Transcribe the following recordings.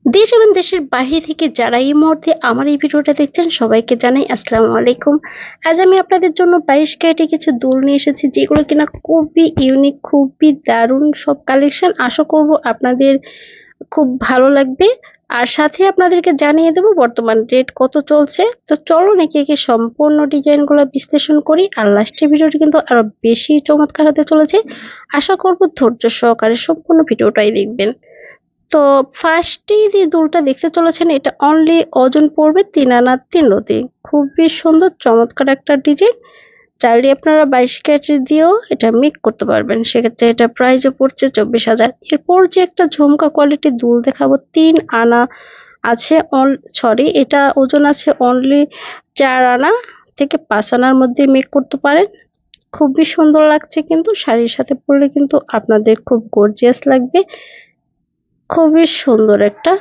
দেশ এবং দেশের বাইরে থেকে যারা এই মুহূর্তে আমার এই ভিডিওটা দেখছেন সবাইকে জানাই আসসালামু আলাইকুম। আজ আমি আপনাদের জন্য 22 ক্যারেটে কিছু দুল নিয়ে এসেছি যেগুলো কিনা খুবই ইউনিক, খুবই দারুণ সব কালেকশন। আশা করব আপনাদের খুব ভালো লাগবে। আর সাথে আপনাদেরকে জানিয়ে দেবো বর্তমান রেট কত চলছে। তো চলো নাকি একে সম্পূর্ণ ডিজাইনগুলো বিশ্লেষণ করি। আর লাস্টের ভিডিওটি কিন্তু আরো বেশি চমৎকার হতে চলেছে। আশা করব ধৈর্য সহকারে সম্পূর্ণ ভিডিওটাই দেখবেন। তো ফার্স্টেই যে দুলটা দেখতে চলেছেন এটা অনলি ওজন পড়বে 3 আনা 3 রতি। খুবই সুন্দর চমৎকার একটা ডিজাইন। চাইলে আপনারা 22 ক্যারেট দিয়েও এটা মেক করতে পারবেন, সেক্ষেত্রে এটা প্রাইসও পড়ছে 24,000। এরপর যে একটা ঝুমকা কোয়ালিটির দুল দেখাবো 3 আনা আছে, সরি এটা ওজন আছে অনলি 4 আনা থেকে 5 আনার মধ্যে মেক করতে পারেন। খুবই সুন্দর লাগছে, কিন্তু শাড়ির সাথে পরলে কিন্তু আপনাদের খুব গর্জিয়াস লাগবে। খুবই সুন্দর একটা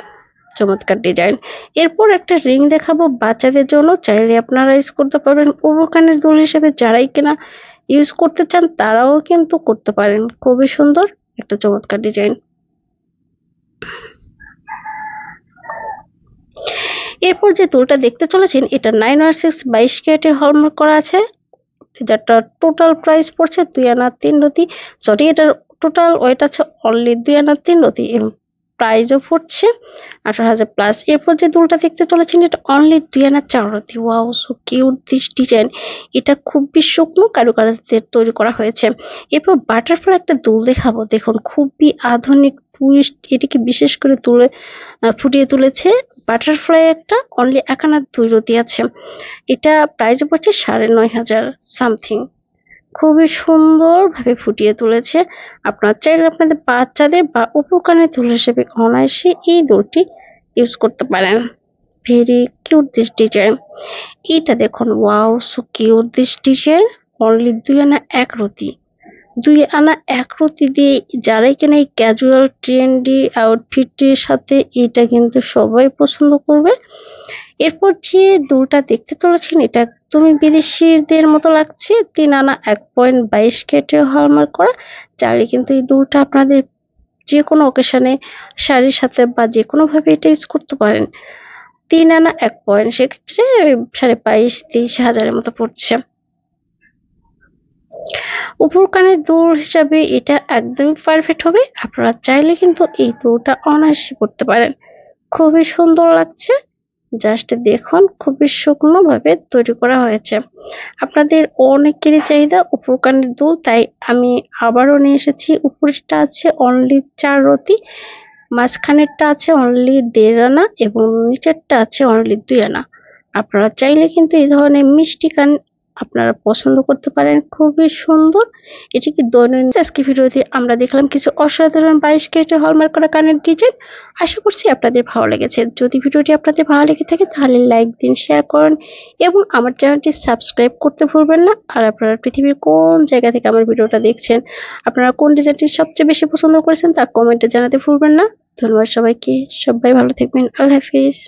চমৎকার ডিজাইন। এরপর একটা রিং দেখাবো বাচ্চাদের জন্য, চাইলে আপনারা ইউজ করতে পারবেন ওভার কানের দুল হিসেবে। যারাই কিনা ইউজ করতে চান তারাও কিন্তু করতে পারেন। খুবই সুন্দর একটা চমৎকার ডিজাইন। এরপর যে দুলটা দেখতে চলেছেন এটা 9/6 22 ক্যারেটে হলমার্ক করা আছে, যেটা টোটাল প্রাইস পড়ছে 2 আনা 3 রতি। সরি, এটার টোটাল ওয়েট আছে অনলি 2 আনা 3 রতি এবং প্রাইসও পড়ছে 18,000 প্লাস। এরপর যে দুলটা দেখতে চলেছেন এটা অনলি 2 আনা 4 রতি। Wow, so cute this design. এটা খুবই শুকনো কারুকাজ দিয়ে তৈরি করা হয়েছে। এরপর বাটারফ্লাই একটা দুল দেখাবো, দেখুন খুবই আধুনিক টুইস্ট এটিকে বিশেষ করে ফুটিয়ে তুলেছে। বাটারফ্লাই একটা অনলি 1 আনা 2 রতি আছে। এটা প্রাইস পড়ছে 9,500 সামথিং। খুবই সুন্দরভাবে ফুটিয়ে তুলেছে। আপনারা চাইলে আপনাদের বাচ্চাদের বা উপকানের দুল হিসেবে অনায়াসে এই দুলটি ইউজ করতে পারেন। Very cute this design. এটা দেখুন, wow so cute this design. Only 2 আনা 1 রতি। 2 আনা 1 রতি দিয়ে যারাই কিনা এই ক্যাজুয়াল ট্রেন্ডি আউটফিটের সাথে এটা কিন্তু সবাই পছন্দ করবে। এরপর যে দুলটা দেখতে চলেছেন এটা একদমই বিদেশিদের মতো লাগছে। 3 আনা 1.22 ক্যারেটে হলমার্ক করা। চাইলে কিন্তু এই দুলটা আপনাদের যে কোনো অকেশনে শাড়ির সাথে বা যে কোনো ভাবে এটা ইউজ করতে পারেন। 3 আনা 1 পয়েন্ট, সেক্ষেত্রে 22,500-23,000 মতো পড়ছে। উপর কানের দুল হিসাবে এটা একদমই পারফেক্ট হবে। আপনারা চাইলে কিন্তু এই দুলটা অনায়াসে পড়তে পারেন। খুবই সুন্দর লাগছে। জাস্ট দেখুন, খুবই শুকনো ভাবে তৈরি করা হয়েছে। আপনাদের অনেকেরই চাহিদা উপর কানের দুল, তাই আমি আবারও নিয়ে এসেছি। উপরেরটা আছে অনলি 4 রতি, মাঝখানেরটা আছে অনলি 1.5 আনা এবং নিচেরটা আছে অনলি 2 আনা। আপনারা চাইলে কিন্তু এই ধরনের মিষ্টি কান আপনারা পছন্দ করতে পারেন। খুবই সুন্দর। এটিকে দৈনন্দিন আজকে ভিডিওতে আমরা দেখলাম কিছু অসাধারণ 22 ক্যারেটে হলমার্ক করা কানের ডিজাইন। আশা করছি আপনাদের ভালো লেগেছে। যদি ভিডিওটি আপনাদের ভালো লেগে থাকে তাহলে লাইক দিন, শেয়ার করুন এবং আমার চ্যানেলটি সাবস্ক্রাইব করতে ভুলবেন না। আর আপনারা পৃথিবীর কোন জায়গা থেকে আমার ভিডিওটা দেখছেন, আপনারা কোন ডিজাইনটি সবচেয়ে বেশি পছন্দ করেছেন তা কমেন্টে জানাতে ভুলবেন না। ধন্যবাদ সবাইকে। সবাই ভালো থাকবেন। আল্লাহ হাফিজ।